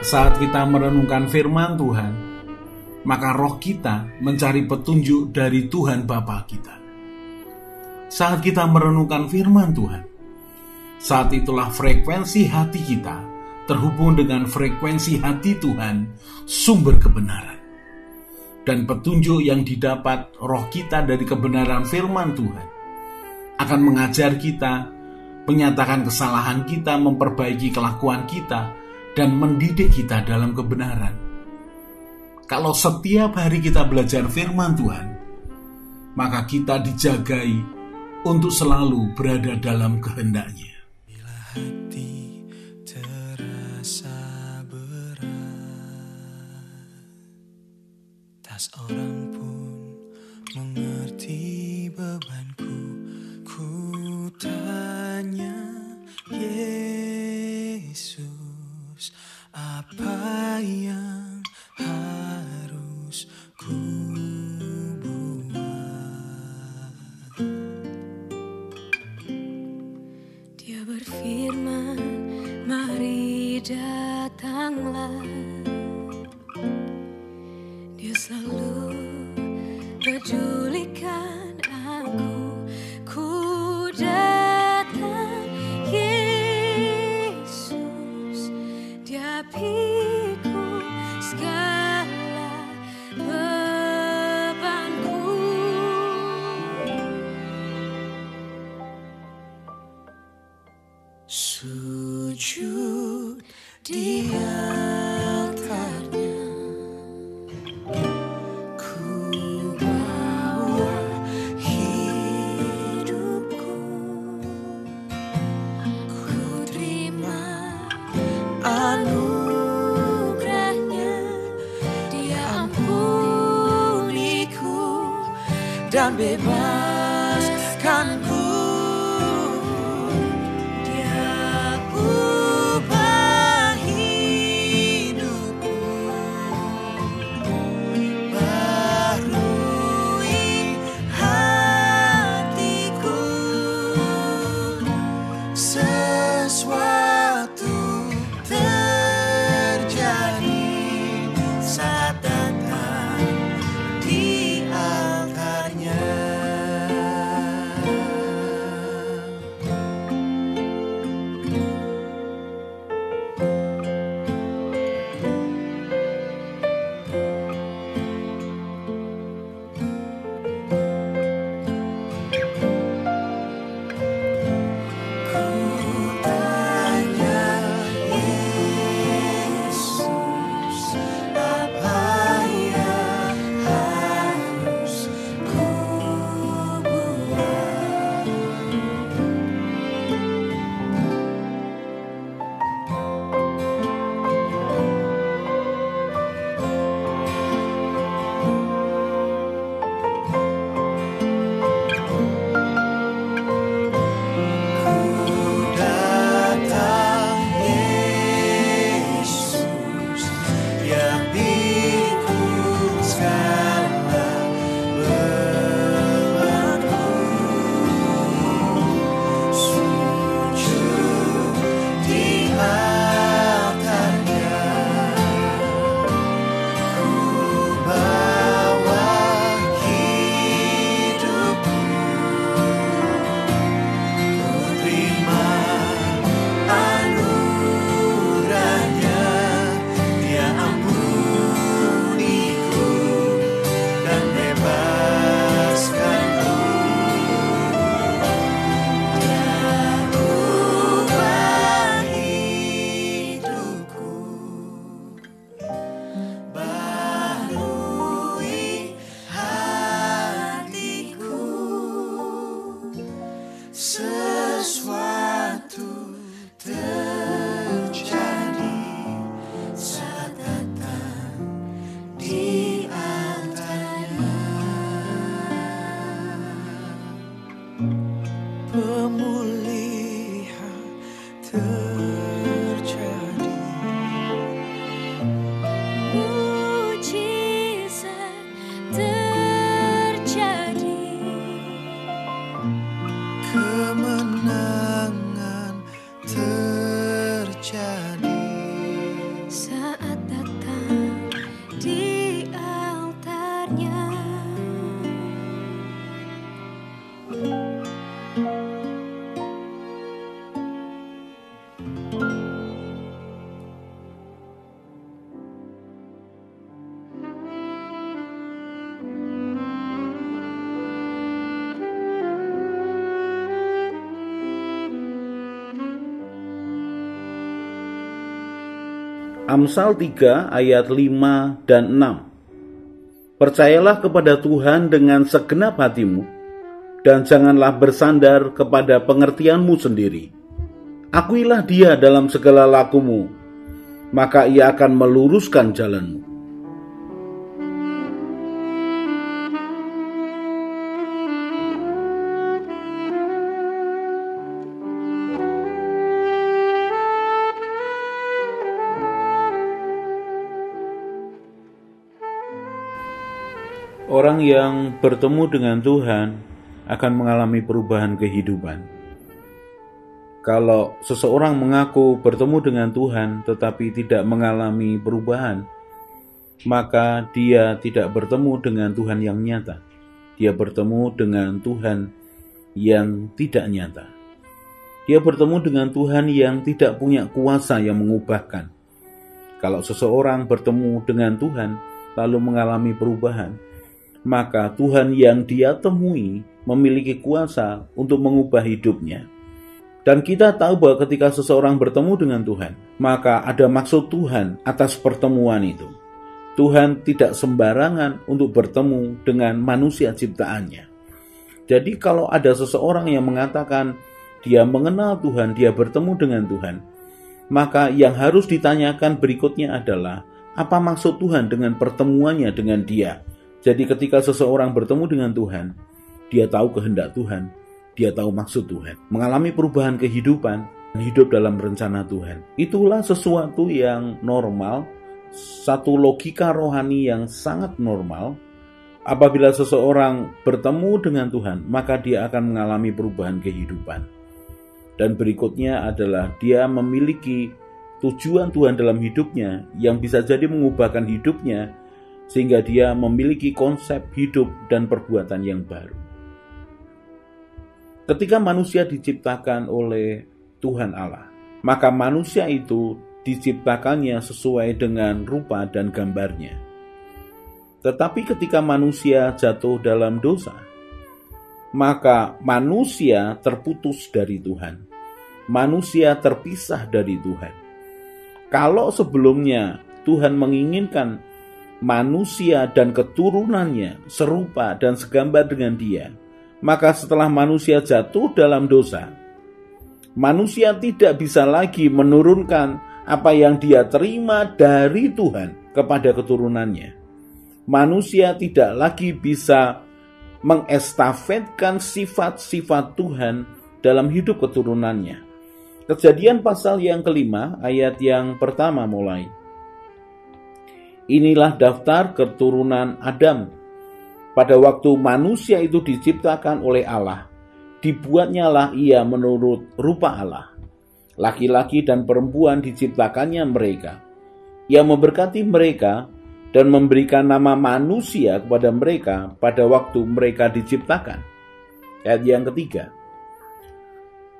Saat kita merenungkan firman Tuhan, maka roh kita mencari petunjuk dari Tuhan Bapa kita. Saat kita merenungkan firman Tuhan, saat itulah frekuensi hati kita terhubung dengan frekuensi hati Tuhan, sumber kebenaran. Dan petunjuk yang didapat roh kita dari kebenaran firman Tuhan akan mengajar kita, menyatakan kesalahan kita, memperbaiki kelakuan kita, dan mendidik kita dalam kebenaran. Kalau setiap hari kita belajar firman Tuhan, maka kita dijagai untuk selalu berada dalam kehendak-Nya. Bila hati terasa berat, tak seorang pun mengerti bebanku. Ku tanya Yesus, apa yang harus ku buat? Dia berfirman, mari datanglah. Dia selalu pedulikan aku. Ku datang Yesus, Dia pikul segala bebanku. Sujud di altarnya, ku bawa hidupku, ku terima anugerahnya. Dia ampuniku dan bebaskanku. Sesuatu terjadi saat datang di altarnya. Ku Amsal 3 ayat 5 dan 6. Percayalah kepada Tuhan dengan segenap hatimu, dan janganlah bersandar kepada pengertianmu sendiri. Akuilah Dia dalam segala lakumu, maka Ia akan meluruskan jalanmu. Orang yang bertemu dengan Tuhan akan mengalami perubahan kehidupan. Kalau seseorang mengaku bertemu dengan Tuhan tetapi tidak mengalami perubahan, maka dia tidak bertemu dengan Tuhan yang nyata. Dia bertemu dengan Tuhan yang tidak nyata. Dia bertemu dengan Tuhan yang tidak punya kuasa yang mengubahkan. Kalau seseorang bertemu dengan Tuhan lalu mengalami perubahan, maka Tuhan yang dia temui memiliki kuasa untuk mengubah hidupnya. Dan kita tahu bahwa ketika seseorang bertemu dengan Tuhan, maka ada maksud Tuhan atas pertemuan itu. Tuhan tidak sembarangan untuk bertemu dengan manusia ciptaannya. Jadi kalau ada seseorang yang mengatakan dia mengenal Tuhan, dia bertemu dengan Tuhan, maka yang harus ditanyakan berikutnya adalah, apa maksud Tuhan dengan pertemuannya dengan dia? Jadi ketika seseorang bertemu dengan Tuhan, dia tahu kehendak Tuhan, dia tahu maksud Tuhan. Mengalami perubahan kehidupan, hidup dalam rencana Tuhan. Itulah sesuatu yang normal, satu logika rohani yang sangat normal. Apabila seseorang bertemu dengan Tuhan, maka dia akan mengalami perubahan kehidupan. Dan berikutnya adalah dia memiliki tujuan Tuhan dalam hidupnya yang bisa jadi mengubahkan hidupnya, sehingga dia memiliki konsep hidup dan perbuatan yang baru. Ketika manusia diciptakan oleh Tuhan Allah, maka manusia itu diciptakannya sesuai dengan rupa dan gambarnya. Tetapi ketika manusia jatuh dalam dosa, maka manusia terputus dari Tuhan. Manusia terpisah dari Tuhan. Kalau sebelumnya Tuhan menginginkan manusia dan keturunannya serupa dan segambar dengan Dia, maka setelah manusia jatuh dalam dosa, manusia tidak bisa lagi menurunkan apa yang dia terima dari Tuhan kepada keturunannya. Manusia tidak lagi bisa mengestafetkan sifat-sifat Tuhan dalam hidup keturunannya. Kejadian pasal yang kelima ayat yang pertama mulai. Inilah daftar keturunan Adam. Pada waktu manusia itu diciptakan oleh Allah, dibuatnyalah ia menurut rupa Allah. Laki-laki dan perempuan diciptakannya mereka. Ia memberkati mereka dan memberikan nama manusia kepada mereka pada waktu mereka diciptakan. Ayat yang ketiga.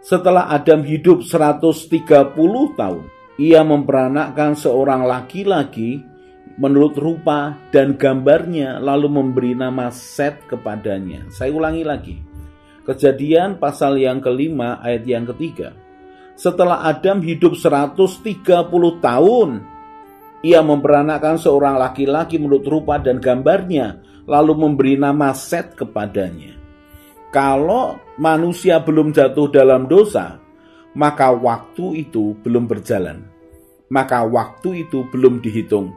Setelah Adam hidup 130 tahun, ia memperanakkan seorang laki-laki menurut rupa dan gambarnya, lalu memberi nama Set kepadanya. Saya ulangi lagi. Kejadian pasal yang kelima ayat yang ketiga. Setelah Adam hidup 130 tahun, ia memperanakkan seorang laki-laki menurut rupa dan gambarnya, lalu memberi nama Set kepadanya. Kalau manusia belum jatuh dalam dosa, maka waktu itu belum berjalan. Maka waktu itu belum dihitung.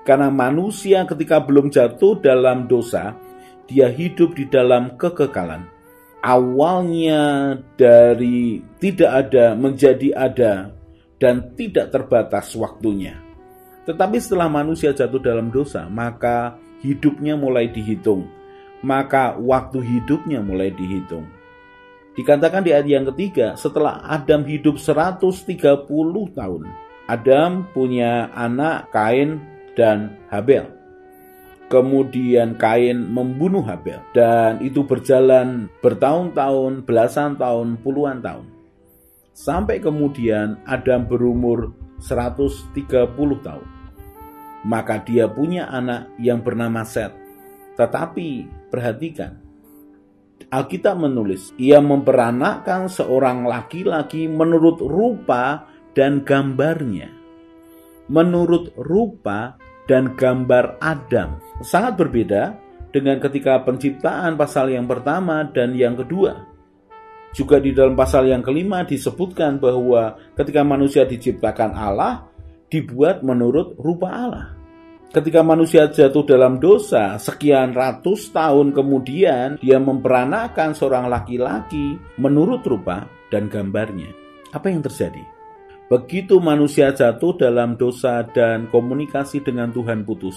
Karena manusia ketika belum jatuh dalam dosa, dia hidup di dalam kekekalan. Awalnya dari tidak ada menjadi ada dan tidak terbatas waktunya. Tetapi setelah manusia jatuh dalam dosa, maka hidupnya mulai dihitung. Maka waktu hidupnya mulai dihitung. Dikatakan di ayat yang ketiga, setelah Adam hidup 130 tahun, Adam punya anak Kain dan Habel. Kemudian Kain membunuh Habel, dan itu berjalan bertahun-tahun, belasan tahun, puluhan tahun. Sampai kemudian Adam berumur 130 tahun. Maka dia punya anak yang bernama Set. Tetapi perhatikan, Alkitab menulis, ia memperanakkan seorang laki-laki menurut rupa dan gambarnya. menurut rupa dan gambar Adam. Sangat berbeda dengan ketika penciptaan pasal yang pertama dan yang kedua. Juga di dalam pasal yang kelima disebutkan bahwa ketika manusia diciptakan Allah, dibuat menurut rupa Allah. Ketika manusia jatuh dalam dosa, sekian ratus tahun kemudian dia memperanakan seorang laki-laki menurut rupa dan gambarnya. Apa yang terjadi? Begitu manusia jatuh dalam dosa dan komunikasi dengan Tuhan putus,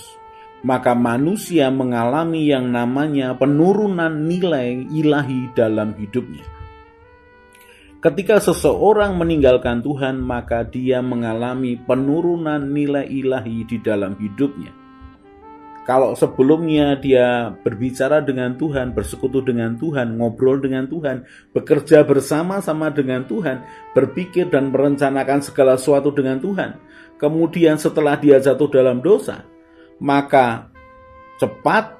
maka manusia mengalami yang namanya penurunan nilai ilahi dalam hidupnya. Ketika seseorang meninggalkan Tuhan, maka dia mengalami penurunan nilai ilahi di dalam hidupnya. Kalau sebelumnya dia berbicara dengan Tuhan, bersekutu dengan Tuhan, ngobrol dengan Tuhan, bekerja bersama-sama dengan Tuhan, berpikir dan merencanakan segala sesuatu dengan Tuhan, kemudian setelah dia jatuh dalam dosa, maka cepat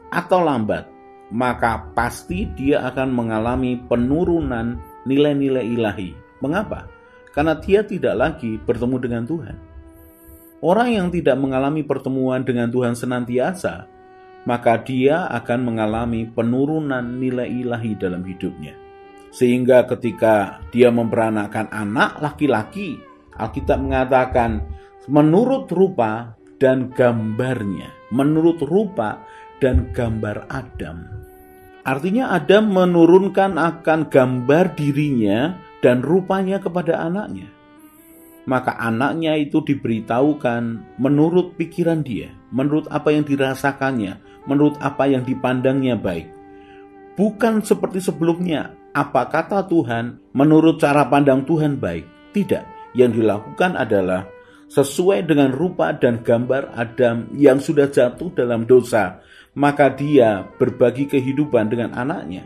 atau lambat, maka pasti dia akan mengalami penurunan nilai-nilai ilahi. Mengapa? Karena dia tidak lagi bertemu dengan Tuhan. Orang yang tidak mengalami pertemuan dengan Tuhan senantiasa, maka dia akan mengalami penurunan nilai ilahi dalam hidupnya. Sehingga ketika dia memperanakkan anak laki-laki, Alkitab mengatakan menurut rupa dan gambarnya, menurut rupa dan gambar Adam. Artinya Adam menurunkan akan gambar dirinya dan rupanya kepada anaknya. Maka anaknya itu diberitahukan menurut pikiran dia, menurut apa yang dirasakannya, menurut apa yang dipandangnya baik. Bukan seperti sebelumnya, apa kata Tuhan, menurut cara pandang Tuhan baik. Tidak, yang dilakukan adalah sesuai dengan rupa dan gambar Adam yang sudah jatuh dalam dosa. Maka dia berbagi kehidupan dengan anaknya.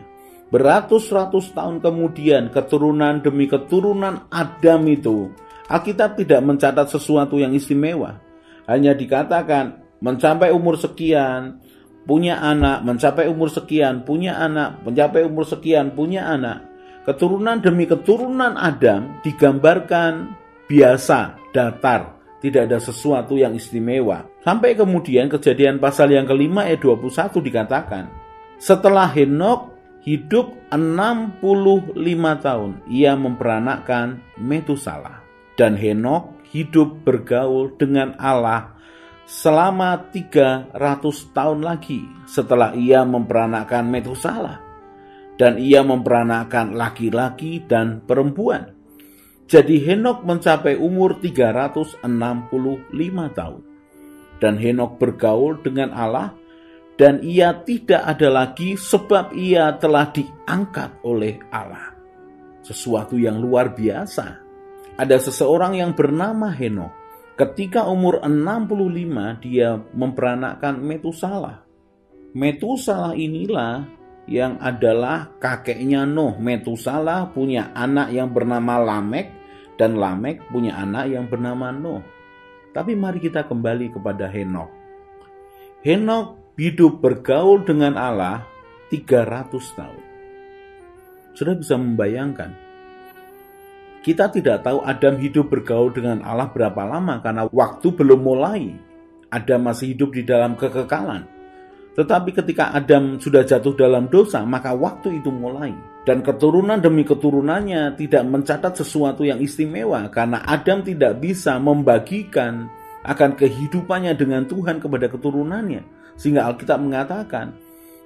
Beratus-ratus tahun kemudian, keturunan demi keturunan Adam itu, Alkitab tidak mencatat sesuatu yang istimewa. Hanya dikatakan mencapai umur sekian, punya anak, mencapai umur sekian, punya anak, mencapai umur sekian, punya anak. Keturunan demi keturunan Adam digambarkan biasa, datar. Tidak ada sesuatu yang istimewa. Sampai kemudian Kejadian pasal yang kelima ayat 21 dikatakan, setelah Henokh hidup 65 tahun, ia memperanakkan Metusalah. Dan Henokh hidup bergaul dengan Allah selama 300 tahun lagi setelah ia memperanakkan Metusalah. Dan ia memperanakkan laki-laki dan perempuan. Jadi Henokh mencapai umur 365 tahun. Dan Henokh bergaul dengan Allah, dan ia tidak ada lagi sebab ia telah diangkat oleh Allah. Sesuatu yang luar biasa. Ada seseorang yang bernama Henokh. Ketika umur 65 dia memperanakkan Metusalah. Metusalah inilah yang adalah kakeknya Nuh. Metusalah punya anak yang bernama Lamek, dan Lamek punya anak yang bernama Nuh. Tapi mari kita kembali kepada Henokh. Henokh hidup bergaul dengan Allah 300 tahun. Sudah bisa membayangkan. Kita tidak tahu Adam hidup bergaul dengan Allah berapa lama karena waktu belum mulai. Adam masih hidup di dalam kekekalan. Tetapi ketika Adam sudah jatuh dalam dosa, maka waktu itu mulai. Dan keturunan demi keturunannya tidak mencatat sesuatu yang istimewa karena Adam tidak bisa membagikan akan kehidupannya dengan Tuhan kepada keturunannya. Sehingga Alkitab mengatakan,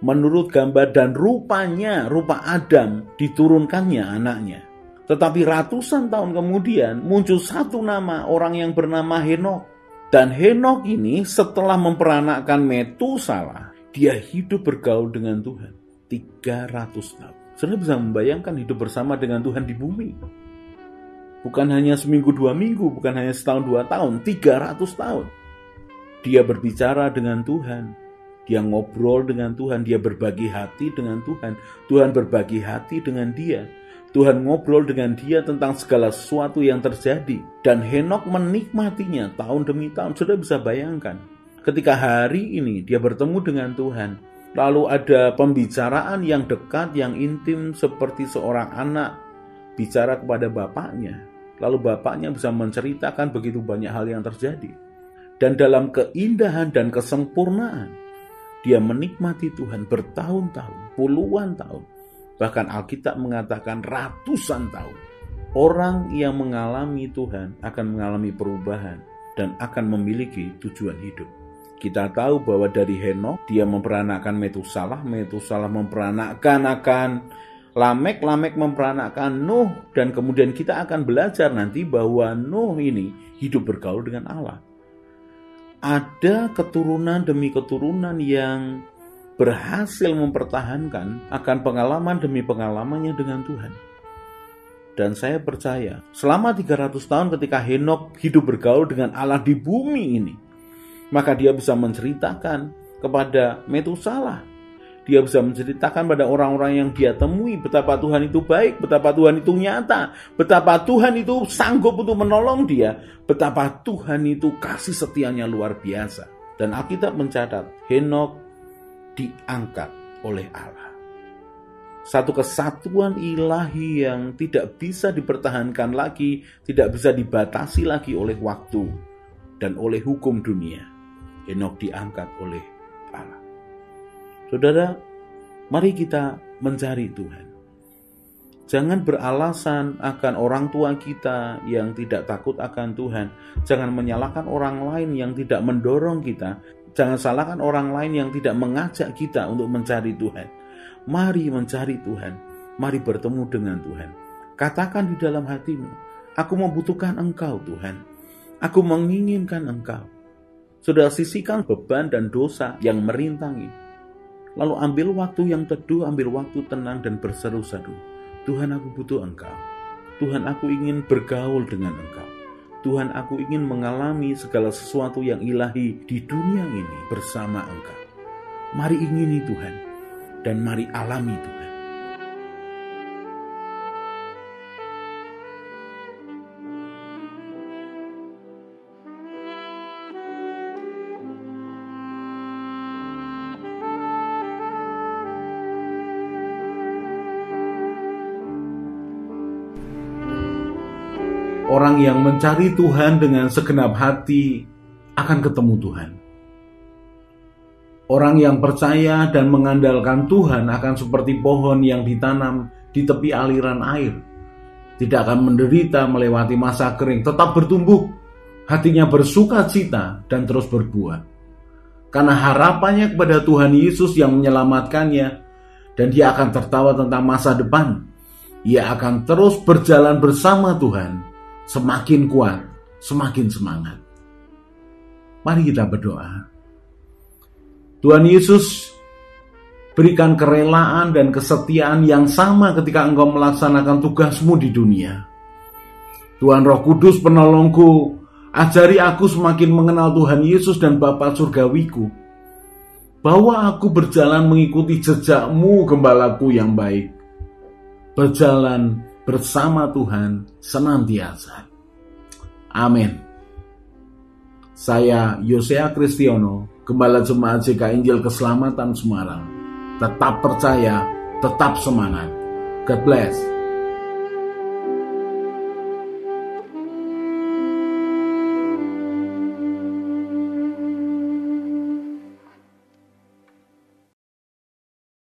menurut gambar dan rupanya, rupa Adam diturunkannya anaknya. Tetapi ratusan tahun kemudian muncul satu nama orang yang bernama Henokh. Dan Henokh ini setelah memperanakkan Metusalah, dia hidup bergaul dengan Tuhan 300 tahun. Saudara bisa membayangkan hidup bersama dengan Tuhan di bumi. Bukan hanya seminggu 2 minggu, bukan hanya setahun 2 tahun, 300 tahun. Dia berbicara dengan Tuhan, dia ngobrol dengan Tuhan, dia berbagi hati dengan Tuhan, Tuhan berbagi hati dengan dia. Tuhan ngobrol dengan dia tentang segala sesuatu yang terjadi. Dan Henokh menikmatinya tahun demi tahun. Saudara bisa bayangkan, ketika hari ini dia bertemu dengan Tuhan, lalu ada pembicaraan yang dekat, yang intim seperti seorang anak bicara kepada bapaknya. Lalu bapaknya bisa menceritakan begitu banyak hal yang terjadi. Dan dalam keindahan dan kesempurnaan, dia menikmati Tuhan bertahun-tahun, puluhan tahun. Bahkan Alkitab mengatakan ratusan tahun. Orang yang mengalami Tuhan akan mengalami perubahan dan akan memiliki tujuan hidup. Kita tahu bahwa dari Henokh dia memperanakkan Metusalah, Metusalah memperanakkan Lamek, Lamek memperanakkan Nuh, dan kemudian kita akan belajar nanti bahwa Nuh ini hidup bergaul dengan Allah. Ada keturunan demi keturunan yang berhasil mempertahankan akan pengalaman demi pengalamannya dengan Tuhan. Dan saya percaya selama 300 tahun ketika Henokh hidup bergaul dengan Allah di bumi ini, maka dia bisa menceritakan kepada Metusalah, dia bisa menceritakan pada orang-orang yang dia temui betapa Tuhan itu baik, betapa Tuhan itu nyata, betapa Tuhan itu sanggup untuk menolong dia, betapa Tuhan itu kasih setianya luar biasa. Dan Alkitab mencatat Henokh diangkat oleh Allah. Satu kesatuan ilahi yang tidak bisa dipertahankan lagi, tidak bisa dibatasi lagi oleh waktu dan oleh hukum dunia. Henokh diangkat oleh Allah. Saudara, mari kita mencari Tuhan. Jangan beralasan akan orang tua kita yang tidak takut akan Tuhan. Jangan menyalahkan orang lain yang tidak mendorong kita. Jangan salahkan orang lain yang tidak mengajak kita untuk mencari Tuhan. Mari mencari Tuhan. Mari bertemu dengan Tuhan. Katakan di dalam hatimu, aku membutuhkan Engkau Tuhan. Aku menginginkan Engkau. Sudah sisihkan beban dan dosa yang merintangi. Lalu ambil waktu yang teduh, ambil waktu tenang dan berseru-seru. Tuhan, aku butuh Engkau. Tuhan, aku ingin bergaul dengan Engkau. Tuhan, aku ingin mengalami segala sesuatu yang ilahi di dunia ini bersama Engkau. Mari ingini Tuhan, dan mari alami Tuhan. Orang yang mencari Tuhan dengan segenap hati akan ketemu Tuhan. Orang yang percaya dan mengandalkan Tuhan akan seperti pohon yang ditanam di tepi aliran air. Tidak akan menderita melewati masa kering, tetap bertumbuh. Hatinya bersuka cita dan terus berbuah. Karena harapannya kepada Tuhan Yesus yang menyelamatkannya, dan dia akan tertawa tentang masa depan. Ia akan terus berjalan bersama Tuhan, semakin kuat, semakin semangat. Mari kita berdoa. Tuhan Yesus, berikan kerelaan dan kesetiaan yang sama ketika Engkau melaksanakan tugasmu di dunia. Tuhan Roh Kudus penolongku, ajari aku semakin mengenal Tuhan Yesus dan Bapa Surgawiku, bahwa aku berjalan mengikuti jejak-Mu, Gembalaku yang baik, berjalan bersama Tuhan senantiasa. Amin. Saya Yosea Kristiono, Gembala Jemaat JK Injil Keselamatan Semarang. Tetap percaya, tetap semangat. God bless.